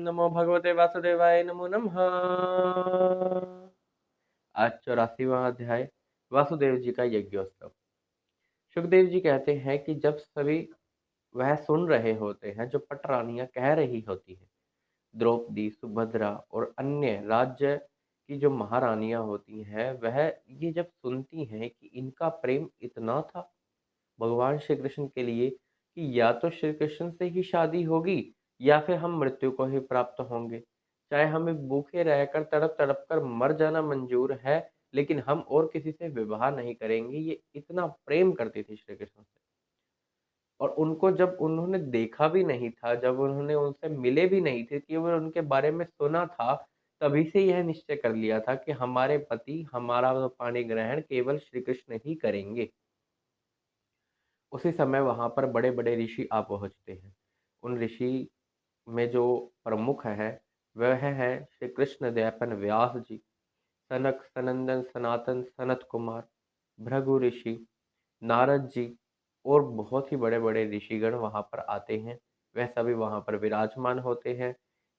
नमो भगवते वासुदेवाय नमो नमः। आज 84वां अध्याय वासुदेव जी का यज्ञोत्सव। सुखदेव जी कहते हैं कि जब सभी वह सुन रहे होते हैं जो पटरानियां कह रही होती हैं, द्रौपदी, सुभद्रा और अन्य राज्य की जो महारानियां होती हैं, वह ये जब सुनती हैं कि इनका प्रेम इतना था भगवान श्री कृष्ण के लिए कि या तो श्री कृष्ण से ही शादी होगी या फिर हम मृत्यु को ही प्राप्त होंगे। चाहे हमें भूखे रहकर तड़प तड़प कर मर जाना मंजूर है, लेकिन हम और किसी से विवाह नहीं करेंगे। ये इतना प्रेम करती थी श्री कृष्ण से। और उनको जब उन्होंने देखा भी नहीं था, जब उन्होंने उनसे मिले भी नहीं थे, केवल उनके बारे में सुना था, तभी से यह निश्चय कर लिया था कि हमारे पति हमारा तो पाणी ग्रहण केवल श्री कृष्ण ही करेंगे। उसी समय वहां पर बड़े बड़े ऋषि आ पहुंचते हैं। उन ऋषि में जो प्रमुख है वह है श्री कृष्ण दयापन व्यास जी, सनक सनंदन सनातन सनत कुमार, भृगु ऋषि, नारद जी और बहुत ही बड़े बड़े ऋषिगण वहां पर आते हैं। वह सभी वहां पर विराजमान होते हैं।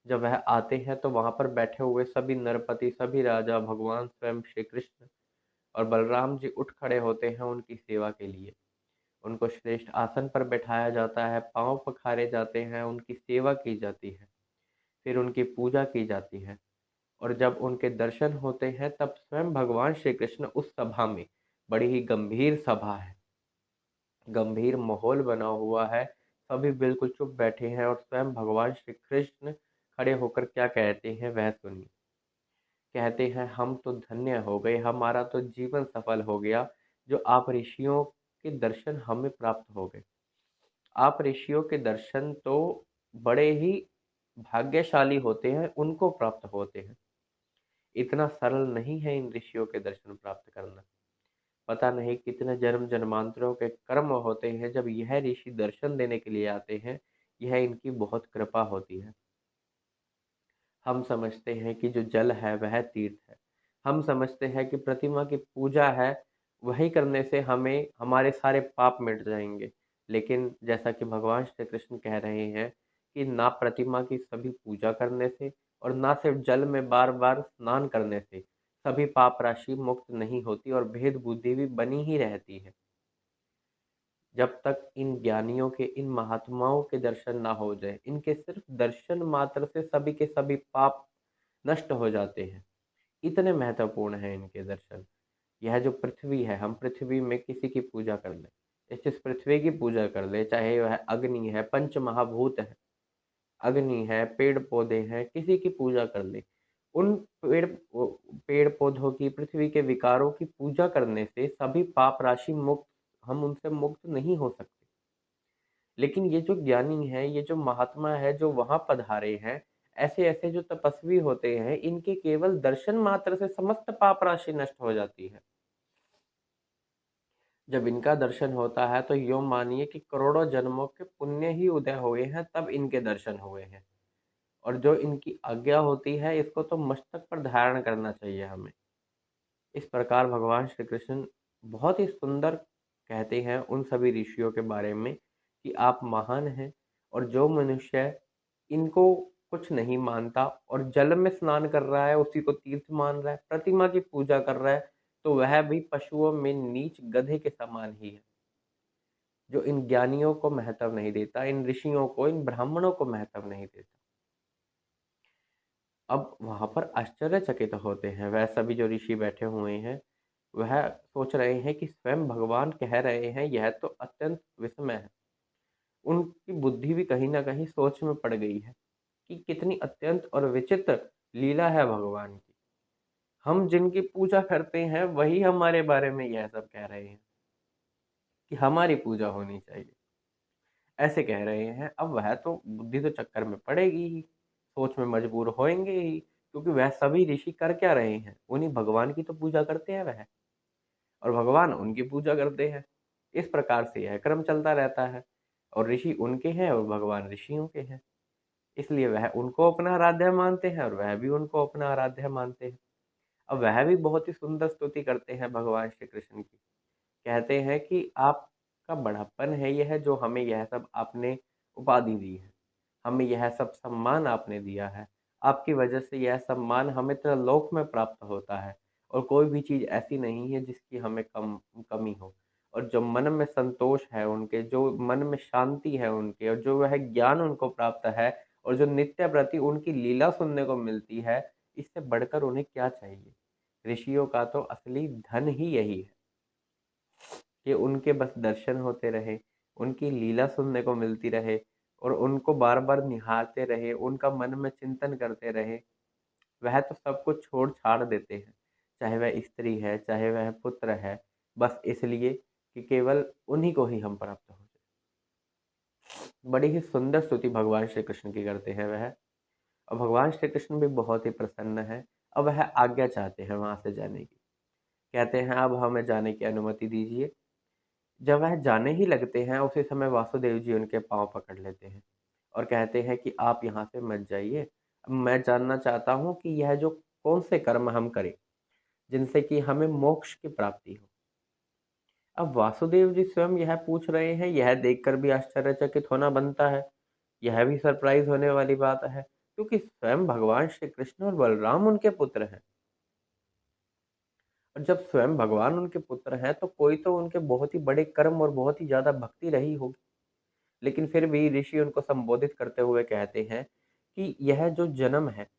जब वह आते हैं तो वहां पर बैठे हुए सभी नरपति, सभी राजा, भगवान स्वयं श्री कृष्ण और बलराम जी उठ खड़े होते हैं उनकी सेवा के लिए। उनको श्रेष्ठ आसन पर बैठाया जाता है, पांव पखारे जाते हैं, उनकी सेवा की जाती है, फिर उनकी पूजा की जाती है। और जब उनके दर्शन होते हैं तब स्वयं भगवान श्री कृष्ण उस सभा में, बड़ी ही गंभीर सभा है, गंभीर माहौल बना हुआ है, सभी बिल्कुल चुप बैठे हैं और स्वयं भगवान श्री कृष्ण खड़े होकर क्या कहते हैं वह सुनिए। कहते हैं, हम तो धन्य हो गए, हमारा तो जीवन सफल हो गया, जो आप ऋषियों के दर्शन हमें प्राप्त हो गए। आप ऋषियों के दर्शन तो बड़े ही भाग्यशाली होते हैं, उनको प्राप्त होते हैं। इतना सरल नहीं है इन ऋषियों के दर्शन प्राप्त करना। पता नहीं कितने जन्म जन्मांतरों के कर्म होते हैं, जब यह ऋषि दर्शन देने के लिए आते हैं, यह इनकी बहुत कृपा होती है। हम समझते हैं कि जो जल है वह तीर्थ है। हम समझते हैं कि प्रतिमा की पूजा है, वही करने से हमें हमारे सारे पाप मिट जाएंगे। लेकिन जैसा कि भगवान श्री कृष्ण कह रहे हैं कि ना प्रतिमा की सभी पूजा करने से और ना सिर्फ जल में बार बार स्नान करने से सभी पाप राशि मुक्त नहीं होती और भेद बुद्धि भी बनी ही रहती है। जब तक इन ज्ञानियों के, इन महात्माओं के दर्शन ना हो जाए, इनके सिर्फ दर्शन मात्र से सभी के सभी पाप नष्ट हो जाते हैं। इतने महत्वपूर्ण हैं इनके दर्शन। यह जो पृथ्वी है, हम पृथ्वी में किसी की पूजा कर ले, इस पृथ्वी की पूजा कर ले, चाहे वह अग्नि है, पंच महाभूत है, अग्नि है, पेड़ पौधे हैं, किसी की पूजा कर ले, उन पेड़ पौधों की, पृथ्वी के विकारों की पूजा करने से सभी पाप राशि मुक्त, हम उनसे मुक्त नहीं हो सकते। लेकिन ये जो ज्ञानी है, ये जो महात्मा है, जो वहां पधारे हैं, ऐसे ऐसे जो तपस्वी होते हैं, इनके केवल दर्शन मात्र से समस्त पाप राशि नष्ट हो जाती है। जब इनका दर्शन होता है तो यूं मानिए कि करोड़ों जन्मों के पुण्य ही उदय हुए हैं, तब इनके दर्शन हुए हैं। और जो इनकी आज्ञा होती है, इसको तो मस्तक पर धारण करना चाहिए हमें। इस प्रकार भगवान श्री कृष्ण बहुत ही सुंदर कहते हैं उन सभी ऋषियों के बारे में कि आप महान हैं। और जो मनुष्य इनको कुछ नहीं मानता और जल में स्नान कर रहा है, उसी को तीर्थ मान रहा है, प्रतिमा की पूजा कर रहा है, तो वह भी पशुओं में नीच गधे के समान ही है, जो इन ज्ञानियों को महत्व नहीं देता, इन ऋषियों को, इन ब्राह्मणों को महत्व नहीं देता। अब वहां पर आश्चर्यचकित होते हैं वह सभी जो ऋषि बैठे हुए हैं। वह सोच रहे हैं कि स्वयं भगवान कह रहे हैं, यह तो अत्यंत विस्मय है। उनकी बुद्धि भी कहीं ना कहीं सोच में पड़ गई है कि कितनी अत्यंत और विचित्र लीला है भगवान की। हम जिनकी पूजा करते हैं वही हमारे बारे में यह सब कह रहे हैं कि हमारी पूजा होनी चाहिए, ऐसे कह रहे हैं। अब वह तो बुद्धि तो चक्कर में पड़ेगी ही, सोच में मजबूर होंगे ही, क्योंकि वह सभी ऋषि कर क्या रहे हैं, उन्हीं भगवान की तो पूजा करते हैं वह, और भगवान उनकी पूजा करते हैं। इस प्रकार से यह क्रम चलता रहता है, और ऋषि उनके हैं और भगवान ऋषियों के हैं। इसलिए वह उनको अपना आराध्य मानते हैं और वह भी उनको अपना आराध्य मानते हैं। अब वह भी बहुत ही सुंदर स्तुति करते हैं भगवान श्री कृष्ण की। कहते हैं कि आपका बड़प्पन है यह, जो हमें यह सब आपने उपाधि दी है। हमें यह सब सम्मान आपने दिया है। आपकी वजह से यह सम्मान हमें त्रिलोक में प्राप्त होता है और कोई भी चीज़ ऐसी नहीं है जिसकी हमें कमी हो। और जो मन में संतोष है उनके, जो मन में शांति है उनके और जो वह ज्ञान उनको प्राप्त है और जो नित्य प्रति उनकी लीला सुनने को मिलती है, इससे बढ़कर उन्हें क्या चाहिए? ऋषियों का तो असली धन ही यही है कि उनके बस दर्शन होते रहे, उनकी लीला सुनने को मिलती रहे और उनको बार-बार निहारते रहे, उनका मन में चिंतन करते रहे। वह तो सब कुछ छोड़-छाड़ देते हैं, चाहे वह स्त्री है, चाहे वह पुत्र है, बस इसलिए कि केवल उन्हीं को ही हम प्राप्त हो जाए। बड़ी ही सुंदर स्तुति भगवान श्री कृष्ण की करते हैं वह और भगवान श्री कृष्ण भी बहुत ही प्रसन्न है। अब वह आज्ञा चाहते हैं वहाँ से जाने की। कहते हैं अब हमें जाने की अनुमति दीजिए। जब वह जाने ही लगते हैं उसी समय वासुदेव जी उनके पाँव पकड़ लेते हैं और कहते हैं कि आप यहाँ से मत जाइए। अब मैं जानना चाहता हूँ कि यह जो कौन से कर्म हम करें जिनसे कि हमें मोक्ष की प्राप्ति हो। अब वासुदेव जी स्वयं यह पूछ रहे हैं, यह देखकर भी आश्चर्यचकित होना बनता है। यह भी सरप्राइज़ होने वाली बात है, क्योंकि स्वयं भगवान श्री कृष्ण और बलराम उनके पुत्र हैं। और जब स्वयं भगवान उनके पुत्र हैं, तो कोई तो उनके बहुत ही बड़े कर्म और बहुत ही ज़्यादा भक्ति रही होगी। लेकिन फिर भी ऋषि उनको संबोधित करते हुए कहते हैं कि यह जो जन्म है,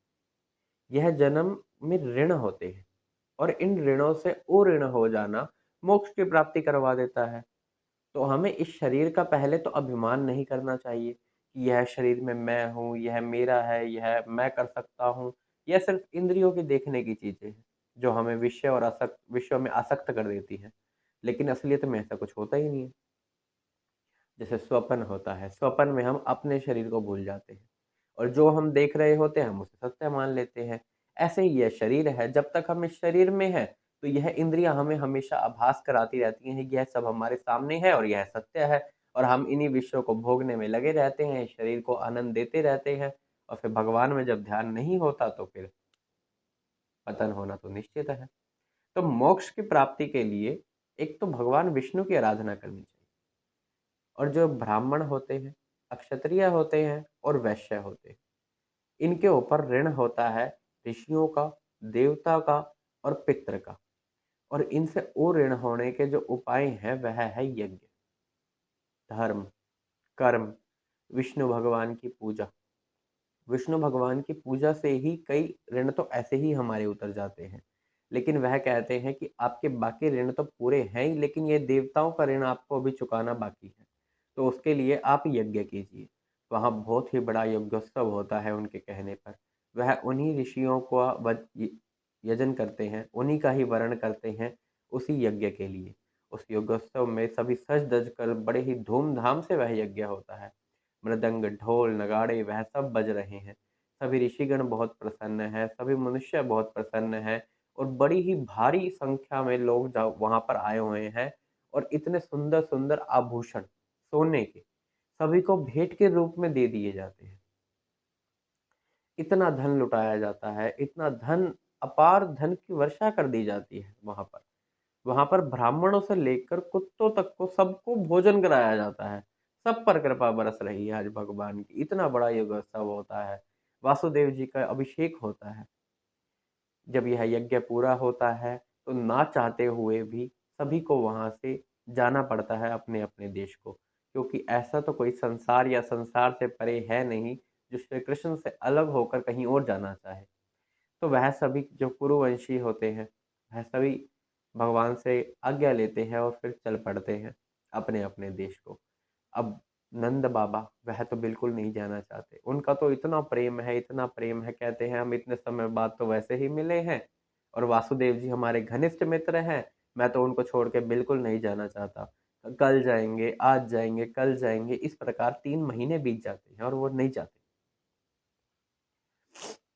यह जन्म में ऋण होते हैं और इन ऋणों से अऋण हो जाना मोक्ष की प्राप्ति करवा देता है। तो हमें इस शरीर का पहले तो अभिमान नहीं करना चाहिए कि यह शरीर में मैं हूँ, यह मेरा है, यह मैं कर सकता हूँ। यह सिर्फ इंद्रियों की देखने की चीज़ें हैं, जो हमें विषयों में आसक्त कर देती हैं। लेकिन असलियत में ऐसा कुछ होता ही नहीं है। जैसे स्वप्न होता है, स्वप्न में हम अपने शरीर को भूल जाते हैं और जो हम देख रहे होते हैं, हम उसे सत्य मान लेते हैं। ऐसे ही यह शरीर है, जब तक हम इस शरीर में हैं, तो यह इंद्रियाँ हमें हमेशा आभास कराती रहती हैं कि यह सब हमारे सामने है और यह सत्य है और हम इन्हीं विषयों को भोगने में लगे रहते हैं, शरीर को आनंद देते रहते हैं और फिर भगवान में जब ध्यान नहीं होता, तो फिर पतन होना तो निश्चित है। तो मोक्ष की प्राप्ति के लिए एक तो भगवान विष्णु की आराधना करनी चाहिए। और जो ब्राह्मण होते हैं, क्षत्रिय होते हैं और वैश्य होते हैं, इनके ऊपर ऋण होता है ऋषियों का, देवता का और पितृ का। और इनसे अऋण होने के जो उपाय हैं वह है यज्ञ, धर्म, कर्म, विष्णु भगवान की पूजा। विष्णु भगवान की पूजा से ही कई ऋण तो ऐसे ही हमारे उतर जाते हैं। लेकिन वह कहते हैं कि आपके बाकी ऋण तो पूरे हैं ही, लेकिन ये देवताओं का ऋण आपको अभी चुकाना बाकी है। तो उसके लिए आप यज्ञ कीजिए। वहाँ बहुत ही बड़ा यज्ञोत्सव होता है उनके कहने पर। वह उन्हीं ऋषियों को यजन करते हैं, उन्हीं का ही वर्ण करते हैं उसी यज्ञ के लिए। उस यज्ञोत्सव में सभी सज-धज कर बड़े ही धूम-धाम से वह यज्ञ होता है। मृदंग, ढोल, नगाड़े वह सब बज रहे हैं। सभी ऋषिगण बहुत प्रसन्न हैं, सभी मनुष्य बहुत प्रसन्न हैं और बड़ी ही भारी संख्या में लोग वहाँ पर आए हुए हैं और इतने सुंदर-सुंदर आभूषण सोने के सभी को भेंट के रूप में दे दिए जाते हैं। इतना धन लुटाया जाता है, इतना धन, अपार धन की वर्षा कर दी जाती है वहाँ पर। वहाँ पर ब्राह्मणों से लेकर कुत्तों तक को सबको भोजन कराया जाता है। सब पर कृपा बरस रही है आज भगवान की। इतना बड़ा योगोत्सव होता है। वासुदेव जी का अभिषेक होता है। जब यह यज्ञ पूरा होता है, तो ना चाहते हुए भी सभी को वहाँ से जाना पड़ता है अपने-अपने देश को। क्योंकि ऐसा तो कोई संसार या संसार से परे है नहीं, जो श्री कृष्ण से अलग होकर कहीं और जाना चाहे। तो वह सभी जो कुरुवंशी होते हैं, वह सभी भगवान से आज्ञा लेते हैं और फिर चल पड़ते हैं अपने-अपने देश को। अब नंद बाबा वह तो बिल्कुल नहीं जाना चाहते। उनका तो इतना प्रेम है, कहते हैं हम इतने समय बाद तो वैसे ही मिले हैं और वासुदेव जी हमारे घनिष्ठ मित्र हैं, मैं तो उनको छोड़ के बिल्कुल नहीं जाना चाहता। कल जाएँगे, आज जाएँगे, कल जाएँगे, इस प्रकार 3 महीने बीत जाते हैं और वो नहीं जाते।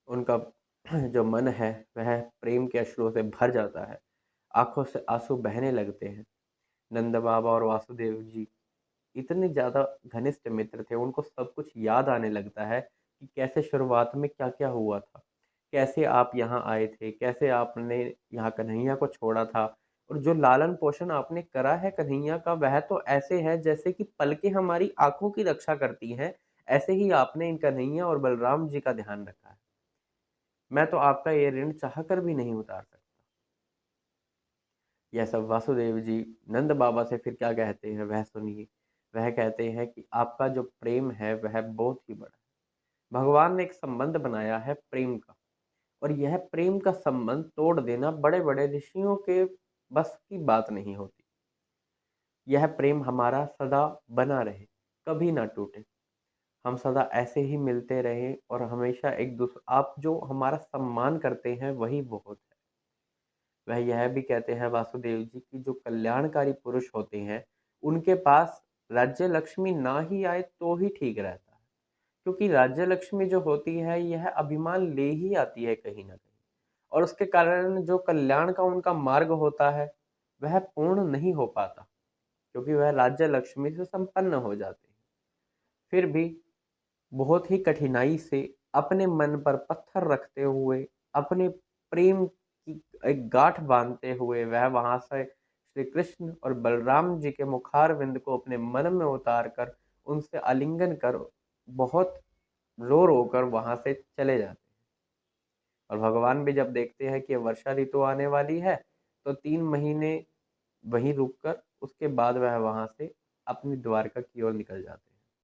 उनका जो मन है वह प्रेम के अश्रुओं से भर जाता है, आँखों से आँसू बहने लगते हैं। नंद बाबा और वासुदेव जी इतने ज़्यादा घनिष्ठ मित्र थे, उनको सब कुछ याद आने लगता है कि कैसे शुरुआत में क्या-क्या हुआ था। कैसे आप यहाँ आए थे, कैसे आपने यहाँ कन्हैया को छोड़ा था और जो लालन-पोषण आपने करा है कन्हैया का, वह तो ऐसे है जैसे कि पलकें हमारी आँखों की रक्षा करती हैं, ऐसे ही आपने इन कन्हैया और बलराम जी का ध्यान रखा है। मैं तो आपका ये ऋण चाहकर भी नहीं उतार सकता। यह सब वासुदेव जी नंद बाबा से फिर क्या कहते हैं वह सुनिए। वह कहते हैं कि आपका जो प्रेम है वह बहुत ही बड़ा है। भगवान ने एक संबंध बनाया है प्रेम का, और यह प्रेम का संबंध तोड़ देना बड़े-बड़े ऋषियों के बस की बात नहीं होती। यह प्रेम हमारा सदा बना रहे, कभी ना टूटे। हम सदा ऐसे ही मिलते रहें और हमेशा एक दूसरे आप जो हमारा सम्मान करते हैं वही बहुत है। वह यह भी कहते हैं वासुदेव जी कि जो कल्याणकारी पुरुष होते हैं, उनके पास राज्य लक्ष्मी ना ही आए तो ही ठीक रहता है। क्योंकि राज्य लक्ष्मी जो होती है यह अभिमान ले ही आती है कहीं न कहीं, और उसके कारण जो कल्याण का उनका मार्ग होता है, वह पूर्ण नहीं हो पाता, क्योंकि वह राज्य लक्ष्मी से संपन्न हो जाते हैं। फिर भी बहुत ही कठिनाई से अपने मन पर पत्थर रखते हुए, अपने प्रेम की एक गाँठ बाँधते हुए वह वहाँ से श्री कृष्ण और बलराम जी के मुखारविंद को अपने मन में उतार कर, उनसे आलिंगन कर, बहुत रो-रो कर वहाँ से चले जाते हैं। और भगवान भी जब देखते हैं कि वर्षा ऋतु आने वाली है, तो 3 महीने वहीं रुक कर उसके बाद वह वहाँ से अपनी द्वारका की ओर निकल जाते हैं।